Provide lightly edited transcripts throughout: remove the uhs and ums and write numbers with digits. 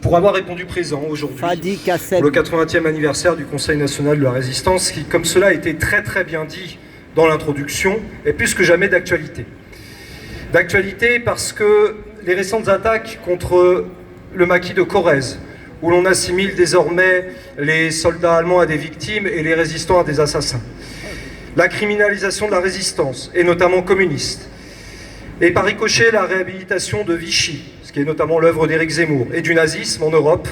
pour avoir répondu présent aujourd'hui pour le 80e anniversaire du Conseil national de la résistance qui, comme cela a été très bien dit dans l'introduction, est plus que jamais d'actualité. D'actualité parce que les récentes attaques contre le maquis de Corrèze, où l'on assimile désormais les soldats allemands à des victimes et les résistants à des assassins, la criminalisation de la résistance, et notamment communiste, et par ricochet la réhabilitation de Vichy, ce qui est notamment l'œuvre d'Éric Zemmour, et du nazisme en Europe,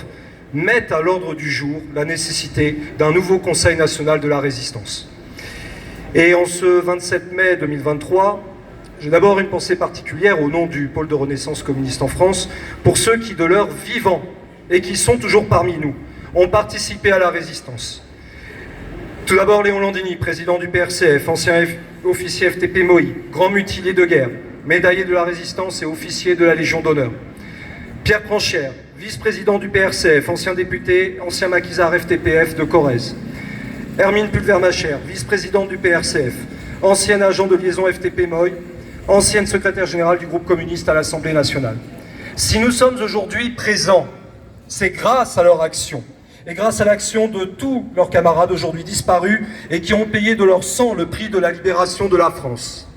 mettent à l'ordre du jour la nécessité d'un nouveau Conseil national de la résistance. Et en ce 27 mai 2023, j'ai d'abord une pensée particulière au nom du pôle de renaissance communiste en France, pour ceux qui, de leur vivant, et qui sont toujours parmi nous, ont participé à la résistance. Tout d'abord Léon Landini, président du PRCF, ancien officier FTP MOI, grand mutilé de guerre, médaillé de la résistance et officier de la Légion d'honneur. Pierre Pranchière, vice-président du PRCF, ancien député, ancien maquisard FTPF de Corrèze. Hermine Pulvermacher, vice-présidente du PRCF, ancienne agent de liaison FTP MOI, ancienne secrétaire générale du groupe communiste à l'Assemblée nationale. Si nous sommes aujourd'hui présents, c'est grâce à leur action et grâce à l'action de tous leurs camarades aujourd'hui disparus et qui ont payé de leur sang le prix de la libération de la France.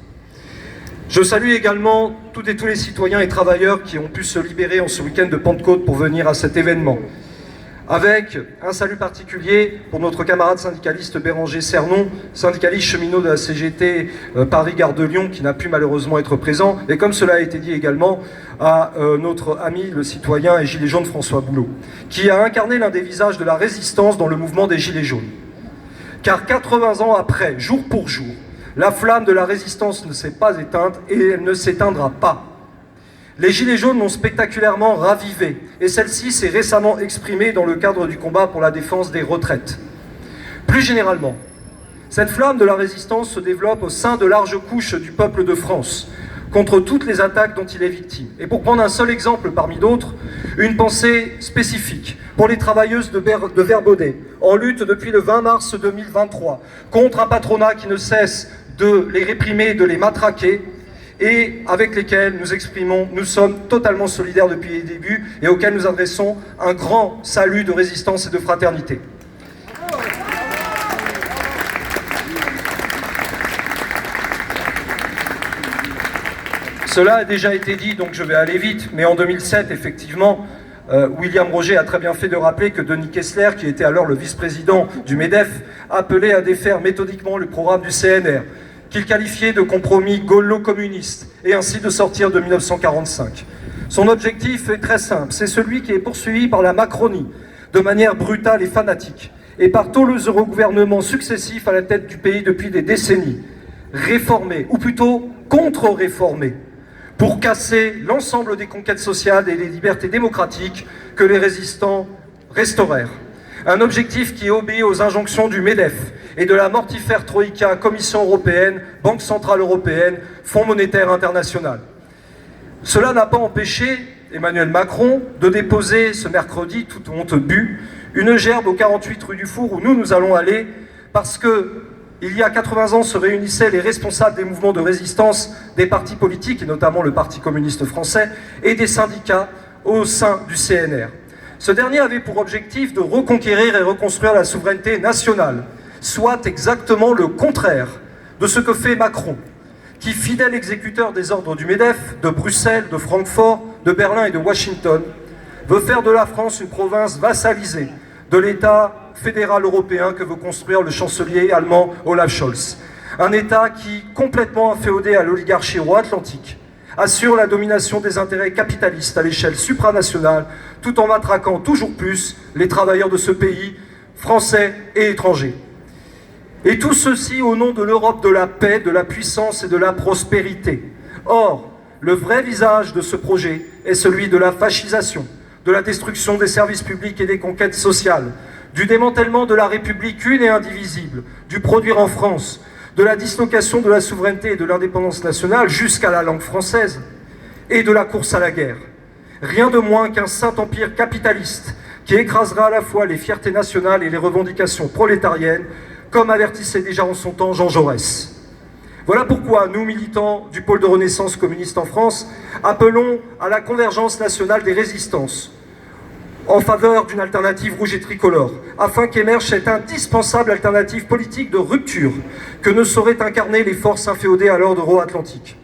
Je salue également toutes et tous les citoyens et travailleurs qui ont pu se libérer en ce week-end de Pentecôte pour venir à cet événement. Avec un salut particulier pour notre camarade syndicaliste Béranger Cernon, syndicaliste cheminot de la CGT Paris-Gare de Lyon, qui n'a pu malheureusement être présent, et comme cela a été dit également à notre ami le citoyen et gilet jaune François Boulot, qui a incarné l'un des visages de la résistance dans le mouvement des gilets jaunes. Car 80 ans après, jour pour jour, la flamme de la résistance ne s'est pas éteinte et elle ne s'éteindra pas. Les Gilets jaunes l'ont spectaculairement ravivée et celle-ci s'est récemment exprimée dans le cadre du combat pour la défense des retraites. Plus généralement, cette flamme de la résistance se développe au sein de larges couches du peuple de France, contre toutes les attaques dont il est victime. Et pour prendre un seul exemple parmi d'autres, une pensée spécifique pour les travailleuses de Verbaudet, en lutte depuis le 20 mars 2023, contre un patronat qui ne cesse de les réprimer, de les matraquer, et avec lesquels nous sommes totalement solidaires depuis les débuts et auxquels nous adressons un grand salut de résistance et de fraternité. Cela a déjà été dit, donc je vais aller vite, mais en 2007, effectivement, William Roger a très bien fait de rappeler que Denis Kessler, qui était alors le vice-président du MEDEF, appelait à défaire méthodiquement le programme du CNR, qu'il qualifiait de compromis gaullo-communiste, et ainsi de sortir de 1945. Son objectif est très simple, c'est celui qui est poursuivi par la Macronie, de manière brutale et fanatique, et par tous les eurogouvernements successifs à la tête du pays depuis des décennies. Réformer, ou plutôt contre-réformer, pour casser l'ensemble des conquêtes sociales et les libertés démocratiques que les résistants restaurèrent. Un objectif qui obéit aux injonctions du MEDEF et de la mortifère Troïka, Commission européenne, Banque centrale européenne, Fonds monétaire international. Cela n'a pas empêché Emmanuel Macron de déposer ce mercredi, toute honte bue, une gerbe au 48 rue du Four où nous allons aller, parce que il y a 80 ans se réunissaient les responsables des mouvements de résistance des partis politiques, et notamment le Parti communiste français, et des syndicats au sein du CNR. Ce dernier avait pour objectif de reconquérir et reconstruire la souveraineté nationale, soit exactement le contraire de ce que fait Macron, qui, fidèle exécuteur des ordres du MEDEF, de Bruxelles, de Francfort, de Berlin et de Washington, veut faire de la France une province vassalisée de l'État fédéral européen que veut construire le chancelier allemand Olaf Scholz. Un État qui, complètement inféodé à l'oligarchie euro-atlantique, assure la domination des intérêts capitalistes à l'échelle supranationale, tout en matraquant toujours plus les travailleurs de ce pays, français et étrangers. Et tout ceci au nom de l'Europe de la paix, de la puissance et de la prospérité. Or, le vrai visage de ce projet est celui de la fascisation, de la destruction des services publics et des conquêtes sociales, du démantèlement de la République une et indivisible, du produire en France, de la dislocation de la souveraineté et de l'indépendance nationale jusqu'à la langue française, et de la course à la guerre. Rien de moins qu'un saint empire capitaliste qui écrasera à la fois les fiertés nationales et les revendications prolétariennes, comme avertissait déjà en son temps Jean Jaurès. Voilà pourquoi nous, militants du pôle de renaissance communiste en France, appelons à la convergence nationale des résistances, en faveur d'une alternative rouge et tricolore, afin qu'émerge cette indispensable alternative politique de rupture que ne sauraient incarner les forces inféodées à l'ordre euro-atlantique.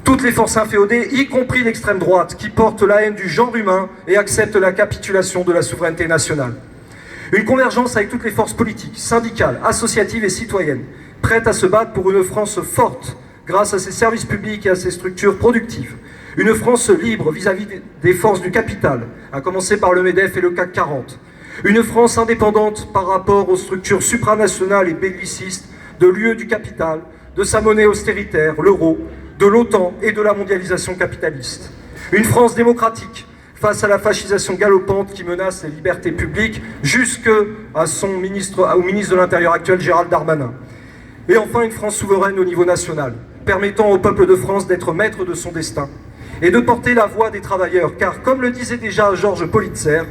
Toutes les forces inféodées, y compris l'extrême droite, qui portent la haine du genre humain et acceptent la capitulation de la souveraineté nationale. Une convergence avec toutes les forces politiques, syndicales, associatives et citoyennes, prêtes à se battre pour une France forte, grâce à ses services publics et à ses structures productives. Une France libre vis-à-vis des forces du capital, à commencer par le MEDEF et le CAC 40. Une France indépendante par rapport aux structures supranationales et bellicistes de l'UE du capital, de sa monnaie austéritaire, l'euro, de l'OTAN et de la mondialisation capitaliste. Une France démocratique face à la fascisation galopante qui menace les libertés publiques jusqu'au ministre de l'Intérieur actuel, Gérald Darmanin. Et enfin, une France souveraine au niveau national, permettant au peuple de France d'être maître de son destin et de porter la voix des travailleurs, car comme le disait déjà Georges Politzer,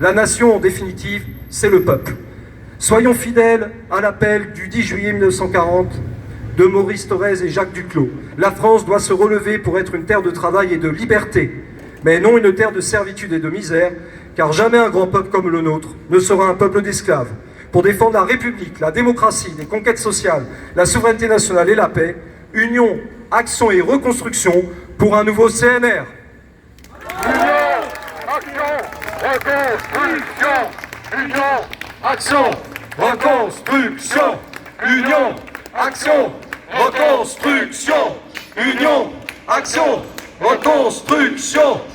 la nation en définitive, c'est le peuple. Soyons fidèles à l'appel du 10 juillet 1940 de Maurice Thorez et Jacques Duclos. La France doit se relever pour être une terre de travail et de liberté, mais non une terre de servitude et de misère, car jamais un grand peuple comme le nôtre ne sera un peuple d'esclaves. Pour défendre la République, la démocratie, les conquêtes sociales, la souveraineté nationale et la paix, union, action et reconstruction pour un nouveau CNR. Union, action, reconstruction. Union, action, reconstruction. Union, action, reconstruction. Union, action, reconstruction.